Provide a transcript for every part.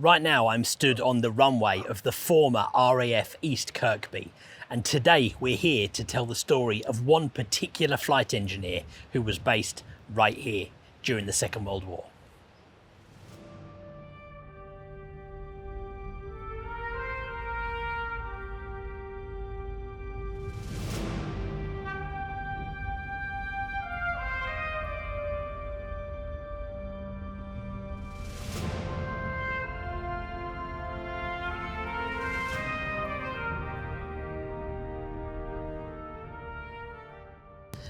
Right now I'm stood on the runway of the former RAF East Kirkby, and today we're here to tell the story of one particular flight engineer who was based right here during the Second World War.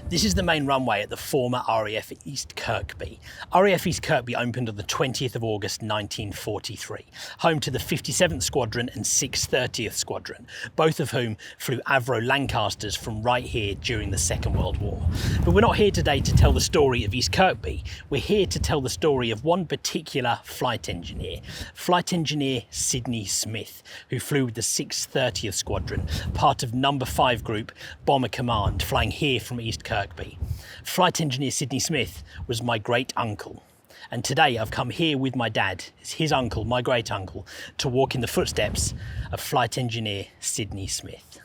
This is the main runway at the former RAF East Kirkby. RAF East Kirkby opened on the 20th of August 1943, home to the 57th Squadron and 630th Squadron, both of whom flew Avro Lancasters from right here during the Second World War. But we're not here today to tell the story of East Kirkby. We're here to tell the story of one particular flight engineer Sidney Smith, who flew with the 630th Squadron, part of No. 5 Group Bomber Command, flying here from East Kirkby. Flight engineer Sidney Smith was my great uncle, and today I've come here with my dad, his uncle, my great uncle, to walk in the footsteps of flight engineer Sidney Smith.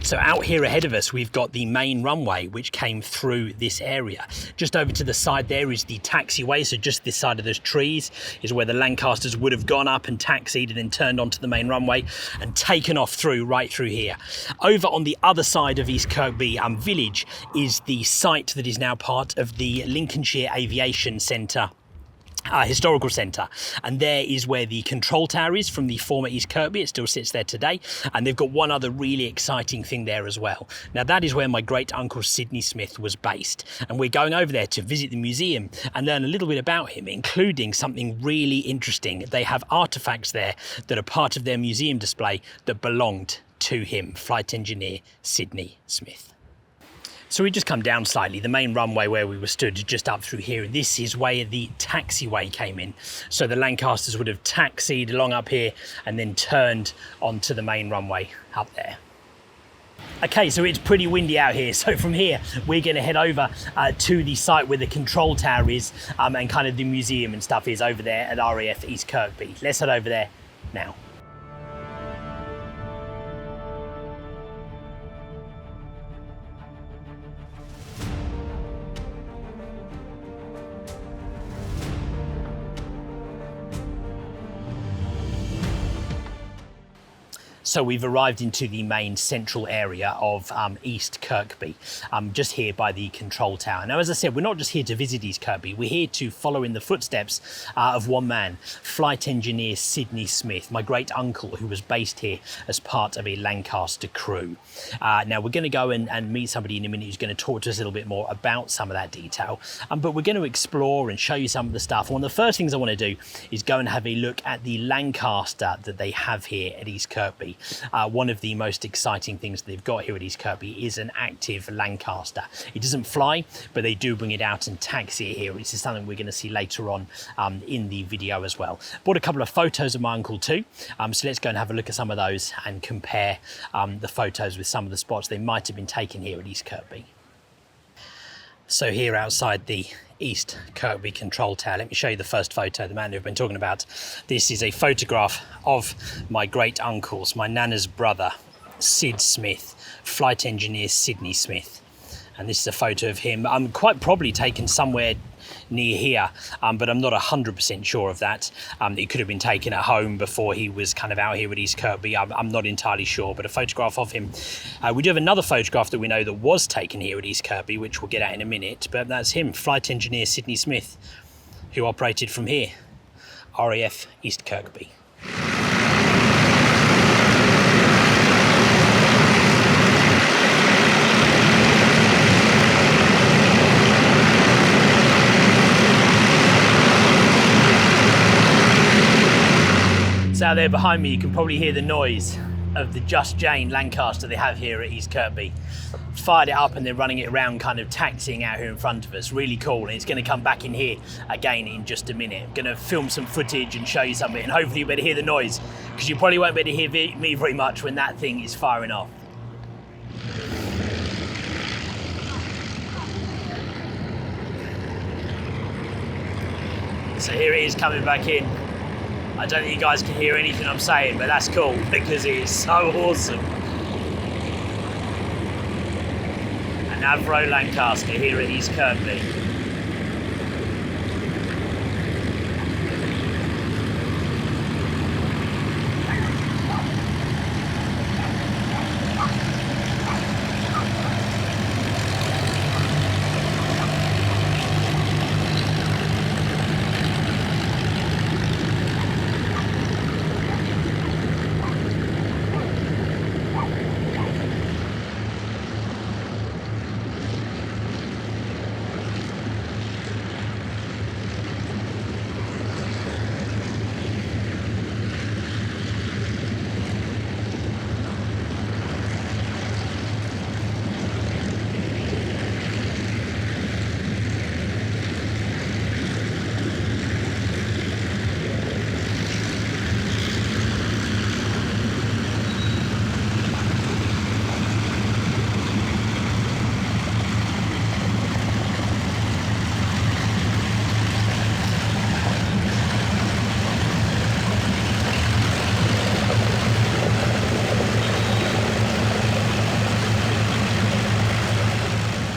So out here ahead of us we've got the main runway which came through this area. Just over to the side there is the taxiway, so just this side of those trees is where the Lancasters would have gone up and taxied and then turned onto the main runway and taken off right through here. Over on the other side of East Kirkby village is the site that is now part of the Lincolnshire Aviation Centre. Historical Centre, and there is where the control tower is from the former East Kirkby. It still sits there today, and they've got one other really exciting thing there as well. Now that is where my great uncle Sidney Smith was based, and we're going over there to visit the museum and learn a little bit about him, including something really interesting. They have artefacts there that are part of their museum display that belonged to him, flight engineer Sidney Smith. So we just come down slightly. The main runway where we were stood just up through here. This is where the taxiway came in. So the Lancasters would have taxied along up here and then turned onto the main runway up there. Okay, so it's pretty windy out here. So from here, we're going to head over to the site where the control tower is and kind of the museum and stuff is over there at RAF East Kirkby. Let's head over there now. So we've arrived into the main central area of East Kirkby, just here by the control tower. Now, as I said, we're not just here to visit East Kirkby, we're here to follow in the footsteps of one man, flight engineer Sidney Smith, my great uncle who was based here as part of a Lancaster crew. Now, we're going to go and meet somebody in a minute who's going to talk to us a little bit more about some of that detail, but we're going to explore and show you some of the stuff. One of the first things I want to do is go and have a look at the Lancaster that they have here at East Kirkby. One of the most exciting things they've got here at East Kirkby is an active Lancaster. It doesn't fly, but they do bring it out and taxi it here, which is something we're going to see later on in the video as well. Bought a couple of photos of my uncle too, so let's go and have a look at some of those and compare the photos with some of the spots they might have been taken here at East Kirkby. So here outside the East Kirkby control tower, let me show you the first photo, the man who I've been talking about. This is a photograph of my great uncle's, my nana's brother, Sid Smith, flight engineer Sidney Smith. And this is a photo of him, quite probably taken somewhere near here, but I'm not 100% sure of that. It could have been taken at home before he was kind of out here at East Kirkby. I'm not entirely sure, but a photograph of him. We do have another photograph that we know that was taken here at East Kirkby, which we'll get at in a minute, but that's him, flight engineer Sidney Smith, who operated from here, RAF East Kirkby. So out there behind me, you can probably hear the noise of the Just Jane Lancaster they have here at East Kirkby. Fired it up and they're running it around, kind of taxiing out here in front of us. Really cool, and it's going to come back in here again in just a minute. I'm going to film some footage and show you something, and hopefully you better hear the noise, because you probably won't be able to hear me very much when that thing is firing off. So here it is coming back in. I don't think you guys can hear anything I'm saying, but that's cool because it is so awesome. An Avro Lancaster here at East Kirkby.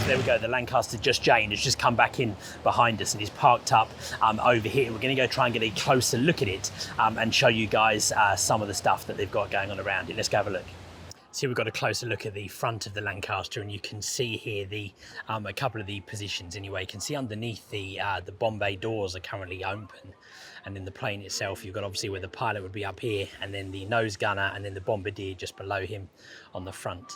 There we go, the Lancaster Just Jane has just come back in behind us and is parked up over here. We're going to go try and get a closer look at it and show you guys some of the stuff that they've got going on around it. Let's go have a look. So we've got a closer look at the front of the Lancaster, and you can see here the a couple of the positions anyway. You can see underneath the bomb bay doors are currently open, and in the plane itself you've got obviously where the pilot would be up here, and then the nose gunner, and then the bombardier just below him on the front.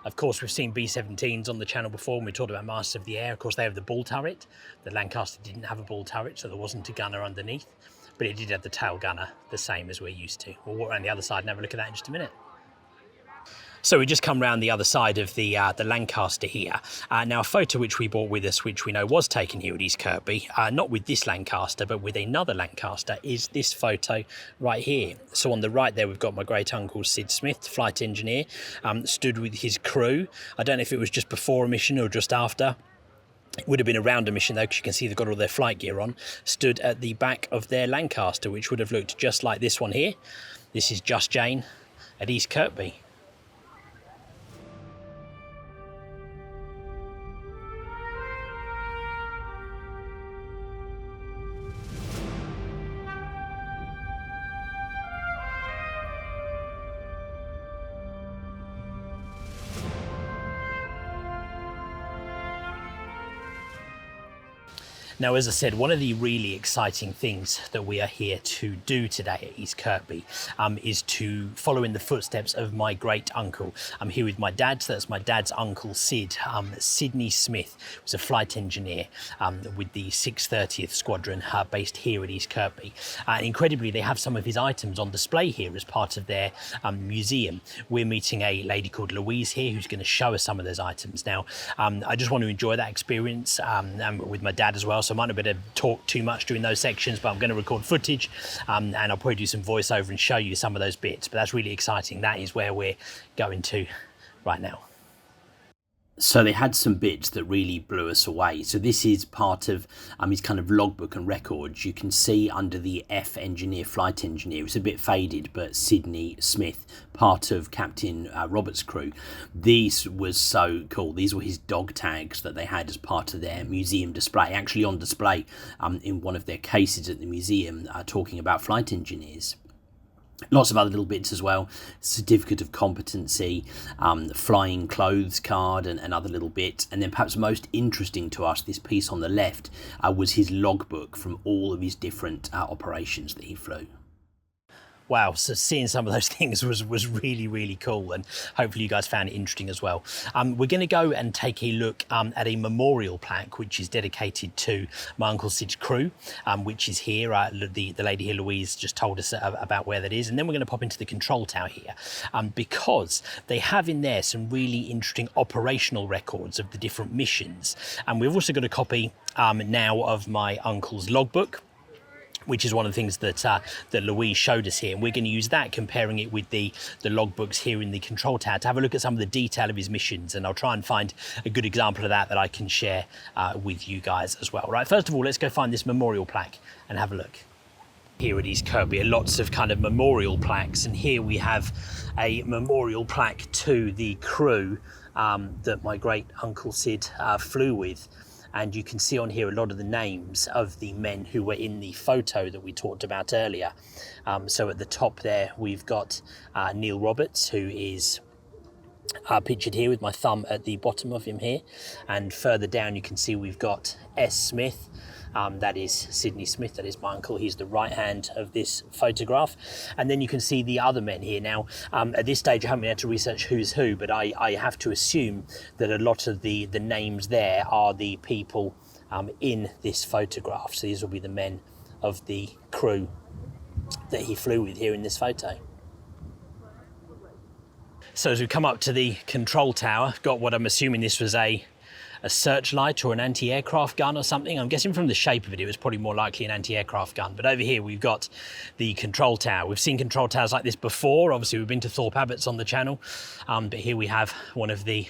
Of course, we've seen B-17s on the channel before when we talked about Masters of the Air. Of course, they have the bull turret. The Lancaster didn't have a bull turret, so there wasn't a gunner underneath, but it did have the tail gunner, the same as we're used to. We'll walk around the other side and have a look at that in just a minute. So we just come round the other side of the Lancaster here. Now, a photo which we brought with us, which we know was taken here at East Kirkby, not with this Lancaster, but with another Lancaster, is this photo right here. So on the right there, we've got my great uncle Sid Smith, flight engineer, stood with his crew. I don't know if it was just before a mission or just after. It would have been around a mission though, because you can see they've got all their flight gear on, stood at the back of their Lancaster, which would have looked just like this one here. This is Just Jane at East Kirkby. Now, as I said, one of the really exciting things that we are here to do today at East Kirkby is to follow in the footsteps of my great uncle. I'm here with my dad, so that's my dad's uncle Sid. Sidney Smith was a flight engineer with the 630th Squadron based here at East Kirkby. And incredibly, they have some of his items on display here as part of their museum. We're meeting a lady called Louise here who's going to show us some of those items. Now, I just want to enjoy that experience with my dad as well. So I might not be able to talk too much during those sections, but I'm going to record footage and I'll probably do some voiceover and show you some of those bits. But that's really exciting. That is where we're going to right now. So they had some bits that really blew us away. So this is part of his kind of logbook and records. You can see under the F engineer, flight engineer, it's a bit faded, but Sidney Smith, part of Captain Robert's crew. These was so cool. These were his dog tags that they had as part of their museum display, actually on display in one of their cases at the museum, talking about flight engineers. Lots of other little bits as well, certificate of competency, flying clothes card and other little bits. And then perhaps most interesting to us, this piece on the left was his logbook from all of his different operations that he flew. Wow, so seeing some of those things was really, really cool, and hopefully you guys found it interesting as well. We're going to go and take a look at a memorial plaque which is dedicated to my Uncle Sid's crew, which is here. The lady here, Louise, just told us about where that is, and then we're going to pop into the control tower here because they have in there some really interesting operational records of the different missions. And we've also got a copy now of my uncle's logbook, which is one of the things that that Louise showed us here. And we're going to use that, comparing it with the logbooks here in the control tower, to have a look at some of the detail of his missions. And I'll try and find a good example of that I can share with you guys as well. Right, first of all, let's go find this memorial plaque and have a look. Here at East Kirkby are lots of kind of memorial plaques, and here we have a memorial plaque to the crew that my great uncle Sid flew with. And you can see on here a lot of the names of the men who were in the photo that we talked about earlier. So at the top there we've got Neil Roberts, who is pictured here with my thumb at the bottom of him here, and further down you can see we've got S. Smith. That is Sidney Smith, that is my uncle. He's the right hand of this photograph. And then you can see the other men here. Now, at this stage, I haven't been able to research who's who, but I have to assume that a lot of the names there are the people in this photograph. So these will be the men of the crew that he flew with here in this photo. So as we come up to the control tower, got what I'm assuming this was a searchlight or an anti-aircraft gun or something. I'm guessing from the shape of it, it was probably more likely an anti-aircraft gun. But over here, we've got the control tower. We've seen control towers like this before. Obviously, we've been to Thorpe Abbott's on the channel. But here we have one of the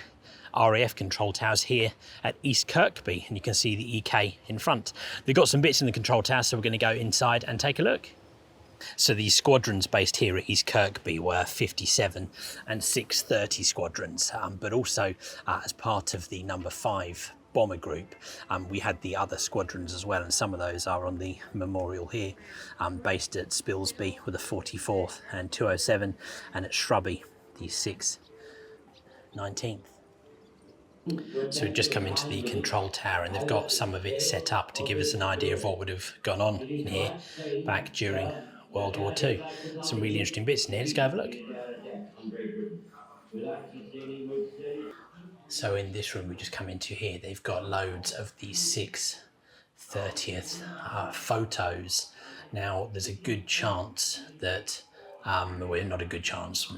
RAF control towers here at East Kirkby. And you can see the EK in front. They've got some bits in the control tower, so we're going to go inside and take a look. So the squadrons based here at East Kirkby were 57 and 630 squadrons, but also as part of the number 5 bomber group, we had the other squadrons as well, and some of those are on the memorial here, based at Spilsby with the 44th and 207, and at Shrubby the 619th. So we've just come into the control tower, and they've got some of it set up to give us an idea of what would have gone on in here back during World War II. Some really interesting bits in here. Let's go have a look. So in this room we just come into here, they've got loads of the 630th photos. Now there's a good chance that, well, not a good chance,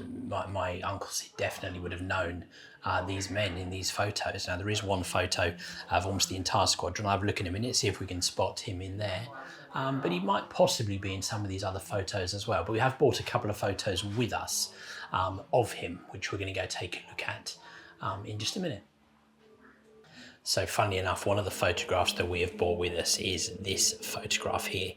my uncle definitely would have known these men in these photos. Now there is one photo of almost the entire squadron. I'll have a look in a minute, see if we can spot him in there. But he might possibly be in some of these other photos as well. But we have brought a couple of photos with us of him, which we're going to go take a look at in just a minute. So funnily enough, one of the photographs that we have brought with us is this photograph here.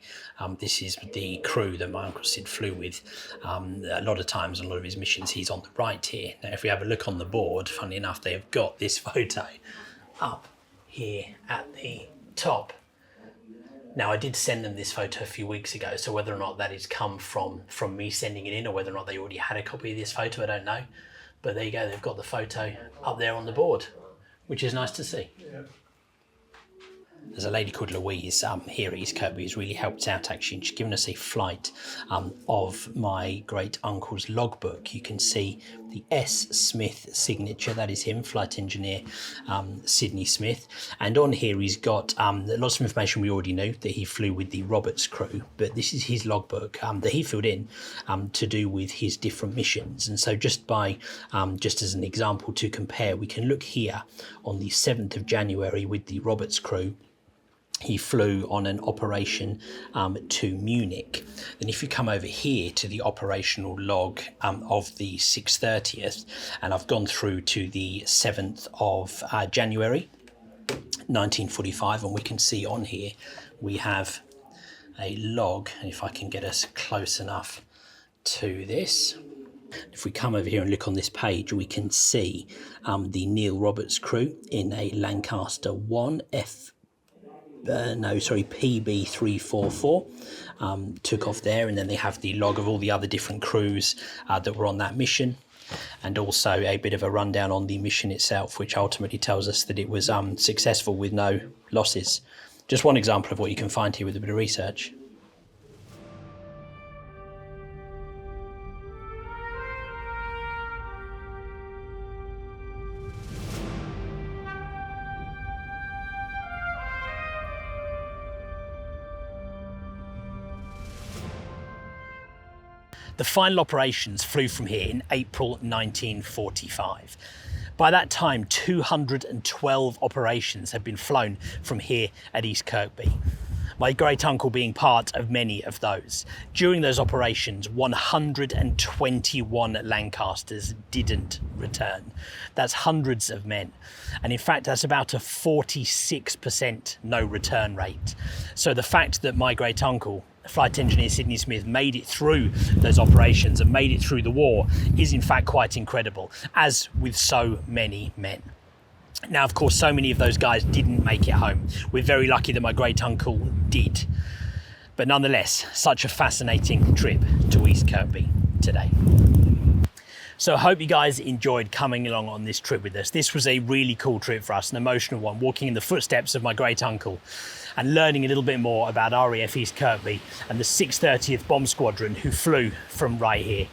This is the crew that my Uncle Sid flew with. A lot of times on a lot of his missions, he's on the right here. Now, if we have a look on the board, funnily enough, they have got this photo up here at the top. Now, I did send them this photo a few weeks ago, so whether or not that has come from me sending it in, or whether or not they already had a copy of this photo, I don't know. But there you go, they've got the photo up there on the board, which is nice to see. Yeah. There's a lady called Louise here at East Kirkby who's really helped out, actually. She's given us a flight of my great uncle's logbook. You can see the S. Smith signature, that is him, flight engineer Sidney Smith. And on here he's got lots of information we already knew, that he flew with the Roberts crew, but this is his logbook that he filled in to do with his different missions. And so just as an example to compare, we can look here on the 7th of January with the Roberts crew. He flew on an operation to Munich. Then if you come over here to the operational log of the 630th, and I've gone through to the 7th of January 1945, and we can see on here we have a log, and if I can get us close enough to this. If we come over here and look on this page, we can see the Neil Roberts crew in a Lancaster 1 PB344 took off there, and then they have the log of all the other different crews that were on that mission, and also a bit of a rundown on the mission itself, which ultimately tells us that it was successful with no losses. Just one example of what you can find here with a bit of research. The final operations flew from here in April 1945. By that time, 212 operations had been flown from here at East Kirkby. My great uncle being part of many of those. During those operations, 121 Lancasters didn't return. That's hundreds of men. And in fact, that's about a 46% no return rate. So the fact that my great uncle Flight Engineer Sidney Smith made it through those operations and made it through the war is in fact quite incredible, as with so many men. Now, of course, so many of those guys didn't make it home. We're very lucky that my great uncle did. But nonetheless, such a fascinating trip to East Kirkby today. So I hope you guys enjoyed coming along on this trip with us. This was a really cool trip for us, an emotional one, walking in the footsteps of my great uncle and learning a little bit more about RAF East Kirkby and the 630th Bomb Squadron who flew from right here.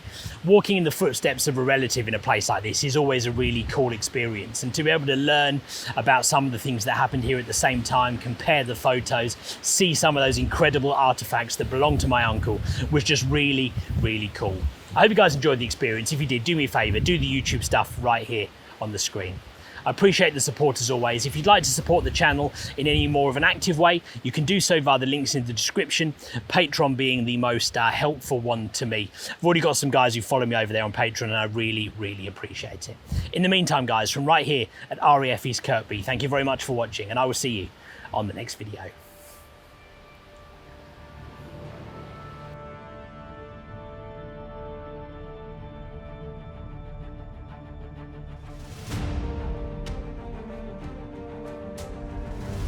Walking in the footsteps of a relative in a place like this is always a really cool experience, and to be able to learn about some of the things that happened here at the same time, compare the photos, see some of those incredible artifacts that belong to my uncle was just really, really cool. I hope you guys enjoyed the experience. If you did, do me a favour, do the YouTube stuff right here on the screen. I appreciate the support as always. If you'd like to support the channel in any more of an active way, you can do so via the links in the description, Patreon being the most helpful one to me. I've already got some guys who follow me over there on Patreon, and I really, really appreciate it. In the meantime, guys, from right here at RAF East Kirkby, thank you very much for watching, and I will see you on the next video.